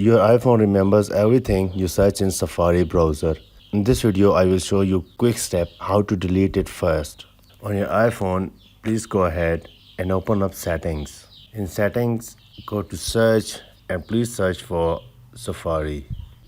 Your iPhone remembers everything you search in Safari browser. In this video, I will show you quick step how to delete it first. On your iPhone, please go ahead and open up settings. In settings, go to search and please search for Safari.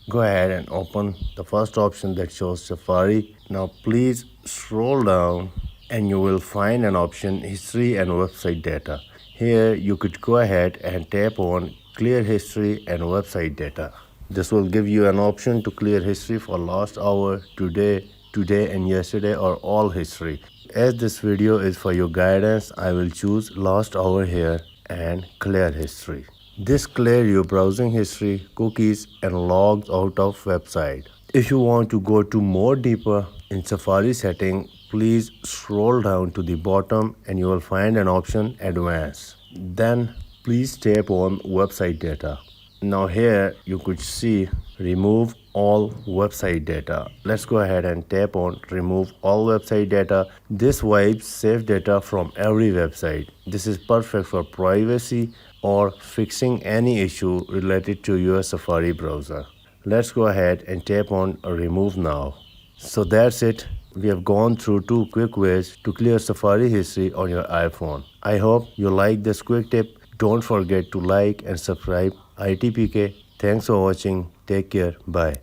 Go ahead and open the first option that shows Safari. Now please scroll down and you will find an option history and website data. Here you could go ahead and tap on clear history and website data. This will give you an option to clear history for last hour, today and yesterday, or all history. As this video is for your guidance, I will choose last hour here and clear history. This clear your browsing history, cookies and logs out of website. If you want to go to more deeper in Safari setting, please scroll down to the bottom and you will find an option advanced. Then please tap on website data. Now here you could see remove all website data. Let's go ahead and tap on remove all website data. This wipes saved data from every website. This is perfect for privacy or fixing any issue related to your Safari browser. Let's go ahead and tap on remove now. So that's it. We have gone through 2 quick ways to clear Safari history on your iPhone. I hope you like this quick tip. Don't forget to like and subscribe ITPK. Thanks for watching. Take care. Bye.